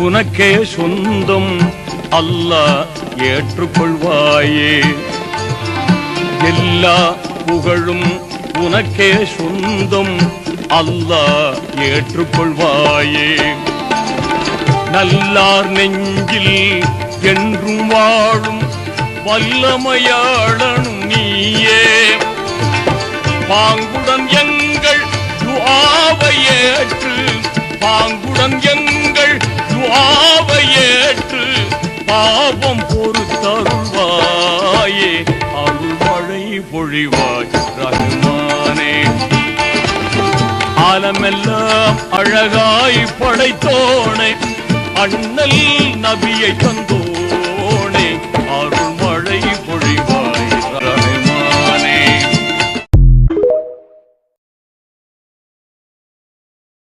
உனக்கே சொந்தம் அல்லாஹ் ஏற்றுக்கொள்வாயே. எல்லா புகழும் உனக்கே சொந்தம் அல்லாஹ் ஏற்றுக்கொள்வாயே. நல்லார் நெஞ்சில் என்றும் வாழும் வல்லமையாளனும் நீயே. பாங்குடன் எங்கள் துஆவை ஏற்று, பாங்குடன் எங்கள் துஆவை ஏற்று பாவம் பொறுத்தருள்வாயே. அருள்மழை பொழிவாய் ரஹ்மானே. ஆலமெல்லாம் அழகாய் படைத்தோனே, அண்ணல் நபியை தந்தோ